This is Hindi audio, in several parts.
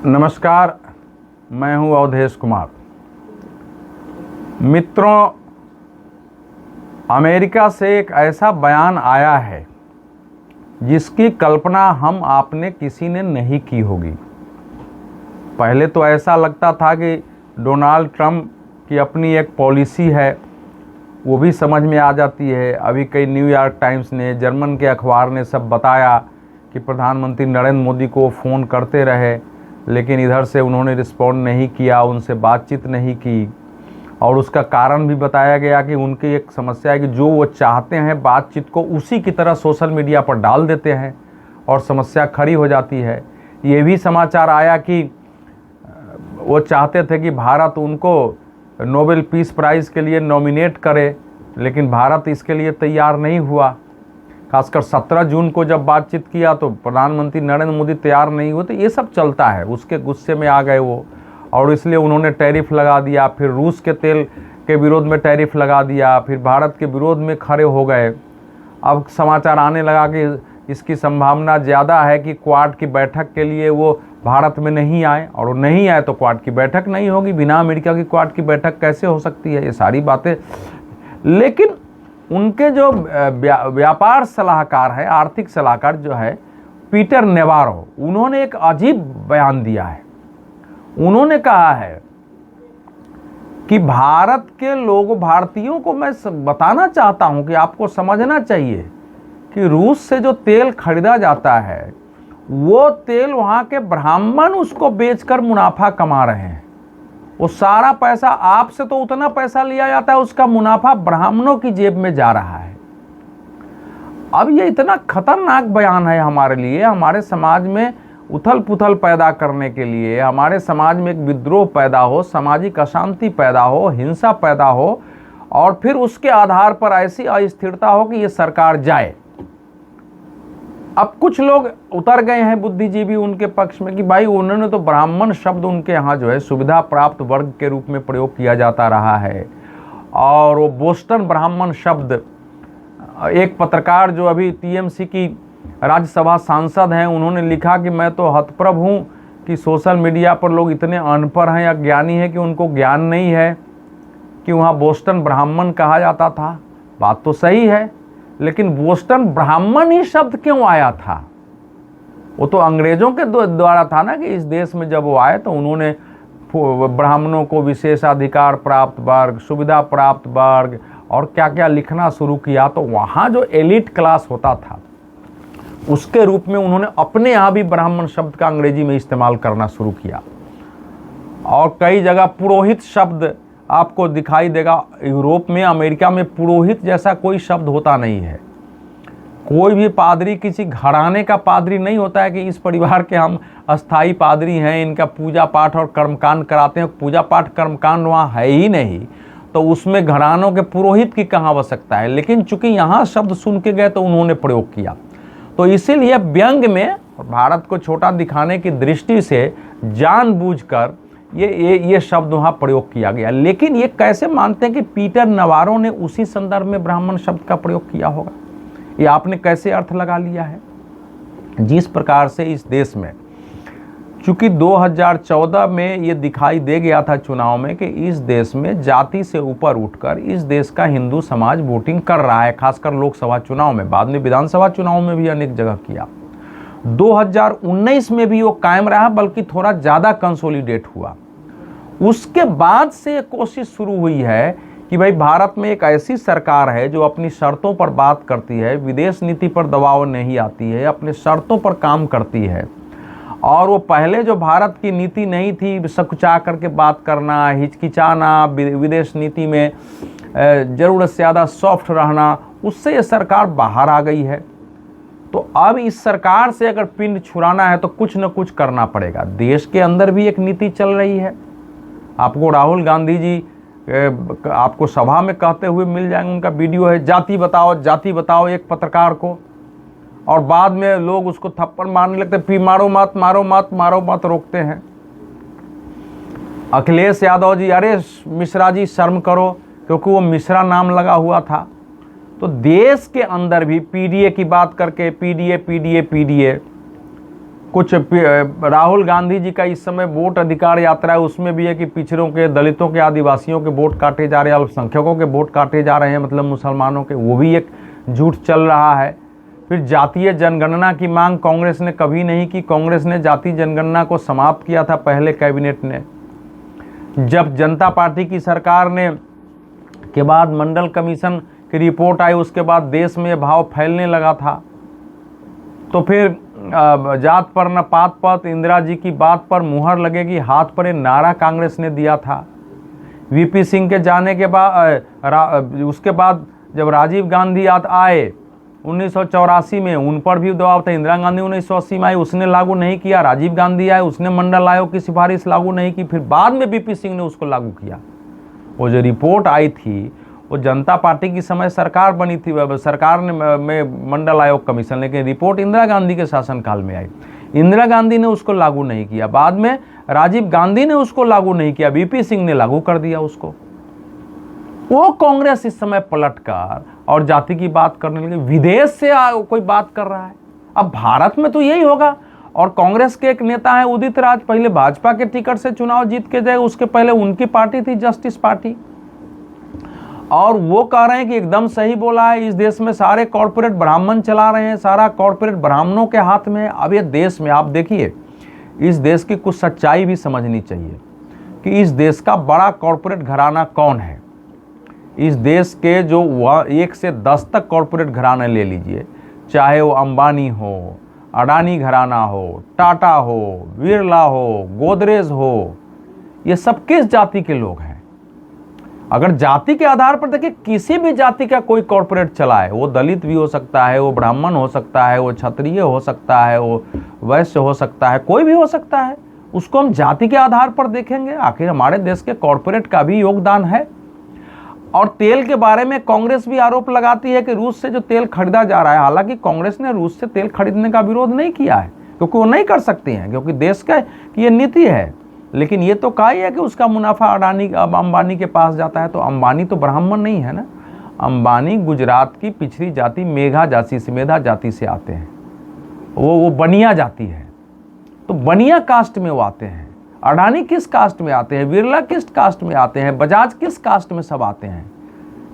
नमस्कार, मैं हूं अवधेश कुमार। मित्रों, अमेरिका से एक ऐसा बयान आया है जिसकी कल्पना हम आपने किसी ने नहीं की होगी। पहले तो ऐसा लगता था कि डोनाल्ड ट्रंप की अपनी एक पॉलिसी है, वो भी समझ में आ जाती है। अभी कई न्यूयॉर्क टाइम्स ने, जर्मन के अखबार ने सब बताया कि प्रधानमंत्री नरेंद्र मोदी को फ़ोन करते रहे, लेकिन इधर से उन्होंने रिस्पॉन्ड नहीं किया, उनसे बातचीत नहीं की। और उसका कारण भी बताया गया कि उनकी एक समस्या है कि जो वो चाहते हैं बातचीत को उसी की तरह सोशल मीडिया पर डाल देते हैं और समस्या खड़ी हो जाती है। ये भी समाचार आया कि वो चाहते थे कि भारत उनको नोबेल पीस प्राइज़ के लिए नॉमिनेट करे, लेकिन भारत इसके लिए तैयार नहीं हुआ। खासकर 17 जून को जब बातचीत किया तो प्रधानमंत्री नरेंद्र मोदी तैयार नहीं हुए। तो ये सब चलता है, उसके गुस्से में आ गए वो, और इसलिए उन्होंने टैरिफ लगा दिया। फिर रूस के तेल के विरोध में टैरिफ लगा दिया, फिर भारत के विरोध में खड़े हो गए। अब समाचार आने लगा कि इसकी संभावना ज़्यादा है कि क्वाड की बैठक के लिए वो भारत में नहीं आए, और वो नहीं आए तो क्वाड की बैठक नहीं होगी। बिना अमेरिका की क्वाड की बैठक कैसे हो सकती है? ये सारी बातें। लेकिन उनके जो व्यापार सलाहकार है, आर्थिक सलाहकार जो है पीटर नेवारो, उन्होंने एक अजीब बयान दिया है। उन्होंने कहा है कि भारत के लोग, भारतीयों को मैं बताना चाहता हूं कि आपको समझना चाहिए कि रूस से जो तेल खरीदा जाता है वो तेल वहां के ब्राह्मण उसको बेचकर मुनाफा कमा रहे हैं। वो सारा पैसा, आपसे तो उतना पैसा लिया जाता है, उसका मुनाफा ब्राह्मणों की जेब में जा रहा है। अब ये इतना खतरनाक बयान है हमारे लिए, हमारे समाज में उथल पुथल पैदा करने के लिए, हमारे समाज में एक विद्रोह पैदा हो, सामाजिक अशांति पैदा हो, हिंसा पैदा हो, और फिर उसके आधार पर ऐसी अस्थिरता हो कि ये सरकार जाए। अब कुछ लोग उतर गए हैं बुद्धिजीवी उनके पक्ष में कि भाई उन्होंने तो ब्राह्मण शब्द उनके यहाँ जो है सुविधा प्राप्त वर्ग के रूप में प्रयोग किया जाता रहा है, और वो बोस्टन ब्राह्मण शब्द, एक पत्रकार जो अभी टीएमसी की राज्यसभा सांसद हैं, उन्होंने लिखा कि मैं तो हतप्रभ हूँ कि सोशल मीडिया पर लोग इतने अनपढ़ हैं या ज्ञानी हैं कि उनको ज्ञान नहीं है कि वहाँ बोस्टन ब्राह्मण कहा जाता था। बात तो सही है, लेकिन बोस्टन ब्राह्मण ही शब्द क्यों आया था? वो तो अंग्रेजों के द्वारा था ना, कि इस देश में जब वो आए तो उन्होंने ब्राह्मणों को विशेषाधिकार प्राप्त वर्ग, सुविधा प्राप्त वर्ग और क्या क्या लिखना शुरू किया। तो वहाँ जो एलिट क्लास होता था उसके रूप में उन्होंने अपने यहाँ भी ब्राह्मण शब्द का अंग्रेजी में इस्तेमाल करना शुरू किया। और कई जगह पुरोहित शब्द आपको दिखाई देगा। यूरोप में, अमेरिका में पुरोहित जैसा कोई शब्द होता नहीं है। कोई भी पादरी किसी घराने का पादरी नहीं होता है कि इस परिवार के हम अस्थाई पादरी हैं, इनका पूजा पाठ और कर्मकांड कराते हैं। पूजा पाठ कर्मकांड वहाँ है ही नहीं, तो उसमें घरानों के पुरोहित की कहाँ आवश्यकता है? लेकिन चूंकि यहाँ शब्द सुन के गए तो उन्होंने प्रयोग किया। तो इसीलिए व्यंग में भारत को छोटा दिखाने की दृष्टि से जानबूझकर ये शब्द वहाँ प्रयोग किया गया। लेकिन ये कैसे मानते हैं कि पीटर नेवारो ने उसी संदर्भ में ब्राह्मण शब्द का प्रयोग किया होगा? ये आपने कैसे अर्थ लगा लिया है? जिस प्रकार से इस देश में, चूंकि 2014 में ये दिखाई दे गया था चुनाव में कि इस देश में जाति से ऊपर उठकर इस देश का हिंदू समाज वोटिंग कर रहा है, खासकर लोकसभा चुनाव में, बाद में विधानसभा चुनाव में भी अनेक जगह किया। 2019 में भी वो कायम रहा, बल्कि थोड़ा ज़्यादा कंसोलिडेट हुआ। उसके बाद से ये कोशिश शुरू हुई है कि भाई भारत में एक ऐसी सरकार है जो अपनी शर्तों पर बात करती है, विदेश नीति पर दबाव नहीं आती है, अपने शर्तों पर काम करती है। और वो पहले जो भारत की नीति नहीं थी, सकुचा करके बात करना, हिचकिचाना, विदेश नीति में ज़रूरत से ज़्यादा सॉफ्ट रहना, उससे ये सरकार बाहर आ गई है। तो अब इस सरकार से अगर पिंड छुड़ाना है तो कुछ न कुछ करना पड़ेगा। देश के अंदर भी एक नीति चल रही है। आपको राहुल गांधी जी आपको सभा में कहते हुए मिल जाएंगे, उनका वीडियो है, जाति बताओ जाति बताओ, एक पत्रकार को, और बाद में लोग उसको थप्पड़ मारने लगते, फिर मारो मत मारो मत मारो मत रोकते हैं। अखिलेश यादव जी, अरे मिश्रा जी शर्म करो, क्योंकि वो मिश्रा नाम लगा हुआ था। तो देश के अंदर भी पीडीए की बात करके, पीडीए कुछ राहुल गांधी जी का इस समय वोट अधिकार यात्रा है, उसमें भी है कि पिछड़ों के, दलितों के, आदिवासियों के वोट काटे जा रहे हैं, अल्पसंख्यकों के वोट काटे जा रहे हैं, मतलब मुसलमानों के, वो भी एक झूठ चल रहा है। फिर जातीय जनगणना की मांग कांग्रेस ने कभी नहीं की। कांग्रेस ने जातीय जनगणना को समाप्त किया था पहले कैबिनेट ने। जब जनता पार्टी की सरकार ने के बाद मंडल कमीशन की रिपोर्ट आई, उसके बाद देश में भाव फैलने लगा था। तो फिर जात पर न पात पात, इंदिरा जी की बात पर मुहर लगेगी हाथ पर, नारा कांग्रेस ने दिया था। वीपी सिंह के जाने के बाद उसके बाद जब राजीव गांधी आए 1984 में, उन पर भी दबाव था। इंदिरा गांधी 1980 में आई, उसने लागू नहीं किया। राजीव गांधी आए, उसने मंडल आयोग की सिफारिश लागू नहीं की। फिर बाद में वीपी सिंह ने उसको लागू किया। वो जो रिपोर्ट आई थी वो जनता पार्टी की समय सरकार बनी थी, सरकार ने में मंडल आयोग कमीशन, लेकिन रिपोर्ट इंदिरा गांधी के शासनकाल में आई। इंदिरा गांधी ने उसको लागू नहीं किया, बाद में राजीव गांधी ने उसको लागू नहीं किया, वीपी सिंह ने लागू कर दिया उसको। वो कांग्रेस इस समय पलटकर और जाति की बात करने लगी, विदेश से कोई बात कर रहा है। अब भारत में तो यही होगा। और कांग्रेस के एक नेता है उदित राज, पहले भाजपा के टिकट से चुनाव जीत के गए, उसके पहले उनकी पार्टी थी जस्टिस पार्टी, और वो कह रहे हैं कि एकदम सही बोला है, इस देश में सारे कॉर्पोरेट ब्राह्मण चला रहे हैं, सारा कॉर्पोरेट ब्राह्मणों के हाथ में है। अब ये देश में आप देखिए, इस देश की कुछ सच्चाई भी समझनी चाहिए कि इस देश का बड़ा कॉर्पोरेट घराना कौन है। इस देश के जो 1 से 10 तक कॉर्पोरेट घराने ले लीजिए, चाहे वो अंबानी हो, अडानी घराना हो, टाटा हो, बिरला हो, गोदरेज हो, ये सब किस जाति के लोग हैं? अगर जाति के आधार पर देखिए, किसी भी जाति का कोई कॉर्पोरेट चला है, वो दलित भी हो सकता है, वो ब्राह्मण हो सकता है, वो क्षत्रिय हो सकता है, वो वैश्य हो सकता है, कोई भी हो सकता है, उसको हम जाति के आधार पर देखेंगे? आखिर हमारे देश के कॉर्पोरेट का भी योगदान है। और तेल के बारे में कांग्रेस भी आरोप लगाती है कि रूस से जो तेल खरीदा जा रहा है, हालांकि कांग्रेस ने रूस से तेल खरीदने का विरोध नहीं किया है, क्योंकि वो नहीं कर सकती हैं, क्योंकि देश का ये नीति है। लेकिन ये तो कहा ही है कि उसका मुनाफा अडानी अंबानी के पास जाता है। तो अंबानी तो ब्राह्मण नहीं है ना, अंबानी गुजरात की पिछड़ी जाति मेधा जाति से आते हैं, वो बनिया जाति है, तो बनिया कास्ट में वो आते हैं। अडानी किस कास्ट में आते हैं, बिरला किस कास्ट में आते हैं, बजाज किस कास्ट में सब आते हैं?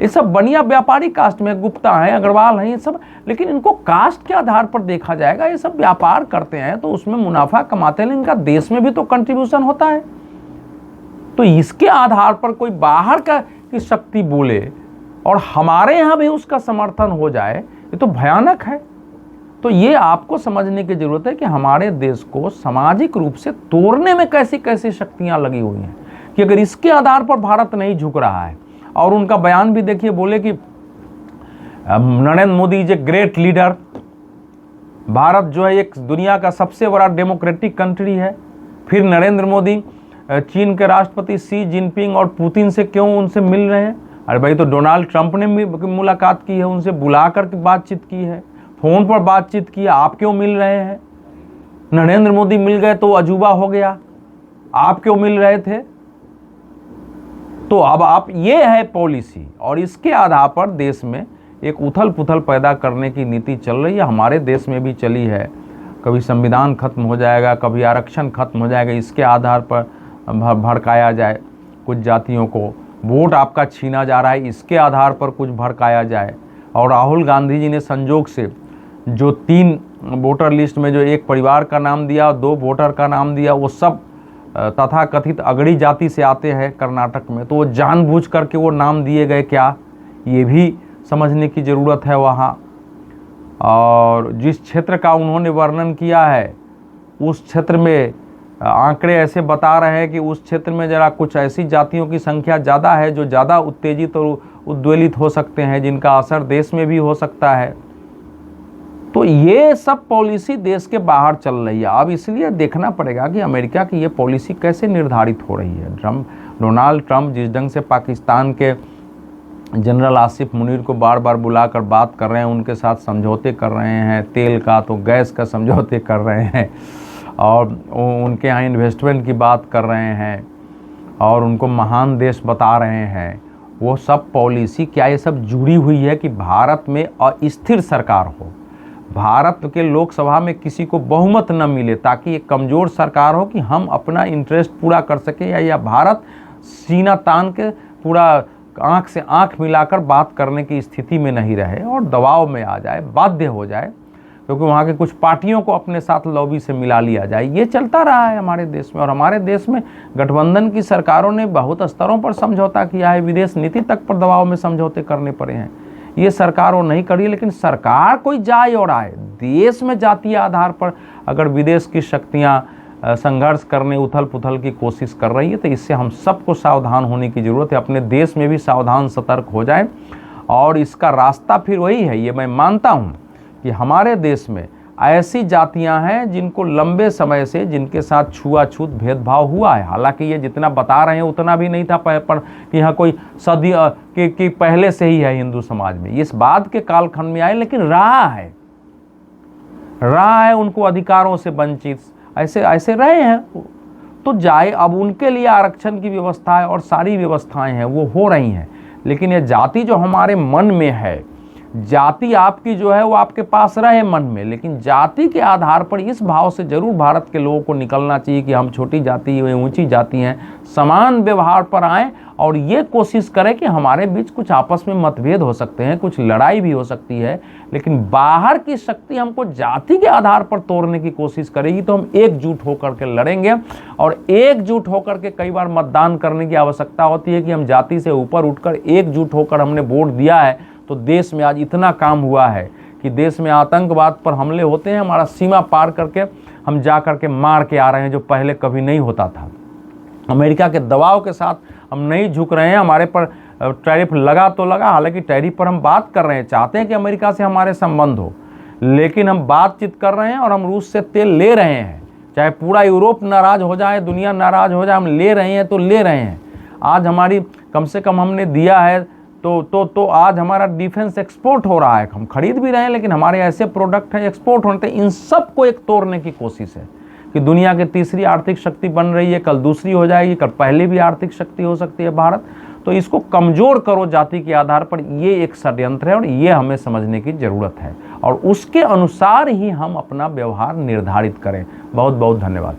ये सब बनिया व्यापारी कास्ट में, गुप्ता हैं, अग्रवाल हैं, ये सब। लेकिन इनको कास्ट के आधार पर देखा जाएगा, ये सब व्यापार करते हैं तो उसमें मुनाफा कमाते हैं, लेकिन इनका देश में भी तो कंट्रीब्यूशन होता है। तो इसके आधार पर कोई बाहर की शक्ति बोले और हमारे यहाँ भी उसका समर्थन हो जाए, ये तो भयानक है। तो ये आपको समझने की जरूरत है कि हमारे देश को सामाजिक रूप से तोड़ने में कैसी कैसी शक्तियां लगी हुई हैं, कि अगर इसके आधार पर भारत नहीं झुक रहा है। और उनका बयान भी देखिए, बोले कि Narendra Modi is a great leader, Bharat जो है एक दुनिया का सबसे बड़ा डेमोक्रेटिक कंट्री है। फिर नरेंद्र मोदी चीन के राष्ट्रपति शी जिनपिंग और पुतिन से क्यों उनसे मिल रहे हैं? अरे भाई, तो डोनाल्ड ट्रंप ने मुलाकात की है, उनसे बुला कर बातचीत की है, फोन पर बातचीत की है, आप क्यों मिल रहे हैं? नरेंद्र मोदी मिल गए तो अजूबा हो गया, आप क्यों मिल रहे थे? तो अब आप, ये है पॉलिसी, और इसके आधार पर देश में एक उथल पुथल पैदा करने की नीति चल रही है। हमारे देश में भी चली है, कभी संविधान खत्म हो जाएगा, कभी आरक्षण खत्म हो जाएगा, इसके आधार पर भड़काया जाए कुछ जातियों को, वोट आपका छीना जा रहा है, इसके आधार पर कुछ भड़काया जाए। और राहुल गांधी जी ने संजोग से जो 3 वोटर लिस्ट में जो एक परिवार का नाम दिया, 2 वोटर का नाम दिया, वो सब तथा कथित अगड़ी जाति से आते हैं कर्नाटक में, तो वो जानबूझ करके वो नाम दिए गए क्या, ये भी समझने की ज़रूरत है वहाँ। और जिस क्षेत्र का उन्होंने वर्णन किया है, उस क्षेत्र में आंकड़े ऐसे बता रहे हैं कि उस क्षेत्र में ज़रा कुछ ऐसी जातियों की संख्या ज़्यादा है जो ज़्यादा उत्तेजित और उद्वेलित हो सकते हैं, जिनका असर देश में भी हो सकता है। तो ये सब पॉलिसी देश के बाहर चल रही है। अब इसलिए देखना पड़ेगा कि अमेरिका की ये पॉलिसी कैसे निर्धारित हो रही है। डोनाल्ड ट्रंप जिस ढंग से पाकिस्तान के जनरल आसिफ मुनीर को बार बार बुलाकर बात कर रहे हैं, उनके साथ समझौते कर रहे हैं, तेल का तो गैस का समझौते कर रहे हैं, और उनके यहाँ इन्वेस्टमेंट की बात कर रहे हैं, और उनको महान देश बता रहे हैं, वो सब पॉलिसी क्या ये सब जुड़ी हुई है कि भारत में अस्थिर सरकार हो, भारत के लोकसभा में किसी को बहुमत न मिले, ताकि एक कमज़ोर सरकार हो कि हम अपना इंटरेस्ट पूरा कर सकें, या भारत सीना तान के पूरा आंख से आंख मिलाकर बात करने की स्थिति में नहीं रहे और दबाव में आ जाए, बाध्य हो जाए, क्योंकि वहाँ के कुछ पार्टियों को अपने साथ लॉबी से मिला लिया जाए। ये चलता रहा है हमारे देश में। और हमारे देश में गठबंधन की सरकारों ने बहुत स्तरों पर समझौता किया है, विदेश नीति तक पर दबाव में समझौते करने पड़े हैं। ये सरकार वो नहीं करी, लेकिन सरकार कोई जाए और आए, देश में जातीय आधार पर अगर विदेश की शक्तियाँ संघर्ष करने, उथल पुथल की कोशिश कर रही है, तो इससे हम सबको सावधान होने की ज़रूरत है। अपने देश में भी सावधान सतर्क हो जाए। और इसका रास्ता फिर वही है, ये मैं मानता हूँ कि हमारे देश में ऐसी जातियां हैं जिनको लंबे समय से, जिनके साथ छुआछूत भेदभाव हुआ है। हालांकि ये जितना बता रहे हैं उतना भी नहीं था पर कि यहाँ कोई सदी कि पहले से ही है हिंदू समाज में, इस बात के कालखंड में आए, लेकिन रहा है उनको अधिकारों से वंचित, ऐसे रहे हैं। तो जाए, अब उनके लिए आरक्षण की व्यवस्था है और सारी व्यवस्थाएं हैं, वो हो रही हैं। लेकिन ये जाति जो हमारे मन में है, जाति आपकी जो है वो आपके पास रहे मन में, लेकिन जाति के आधार पर इस भाव से जरूर भारत के लोगों को निकलना चाहिए कि हम छोटी जाति वे ऊंची जाति हैं, समान व्यवहार पर आएँ और ये कोशिश करें कि हमारे बीच कुछ आपस में मतभेद हो सकते हैं, कुछ लड़ाई भी हो सकती है, लेकिन बाहर की शक्ति हमको जाति के आधार पर तोड़ने की कोशिश करेगी तो हम एकजुट होकर के लड़ेंगे। और एकजुट होकर के कई बार मतदान करने की आवश्यकता होती है कि हम जाति से ऊपर उठकर एकजुट होकर हमने वोट दिया है। तो देश में आज इतना काम हुआ है कि देश में आतंकवाद पर हमले होते हैं, हमारा सीमा पार करके हम जा करके मार के आ रहे हैं, जो पहले कभी नहीं होता था। अमेरिका के दबाव के साथ हम नहीं झुक रहे हैं। हमारे पर टैरिफ लगा तो लगा, हालांकि टैरिफ पर हम बात कर रहे हैं, चाहते हैं कि अमेरिका से हमारे संबंध हो, लेकिन हम बातचीत कर रहे हैं और हम रूस से तेल ले रहे हैं। चाहे पूरा यूरोप नाराज़ हो जाए, दुनिया नाराज़ हो जाए, हम ले रहे हैं तो ले रहे हैं। आज हमारी कम से कम हमने दिया है तो आज हमारा डिफेंस एक्सपोर्ट हो रहा है, हम खरीद भी रहे हैं, लेकिन हमारे ऐसे प्रोडक्ट हैं एक्सपोर्ट होते हैं। इन सब को एक तोड़ने की कोशिश है कि दुनिया की तीसरी आर्थिक शक्ति बन रही है, कल दूसरी हो जाएगी, कल पहली भी आर्थिक शक्ति हो सकती है भारत। तो इसको कमज़ोर करो जाति के आधार पर, ये एक षड्यंत्र है और ये हमें समझने की ज़रूरत है और उसके अनुसार ही हम अपना व्यवहार निर्धारित करें। बहुत बहुत धन्यवाद।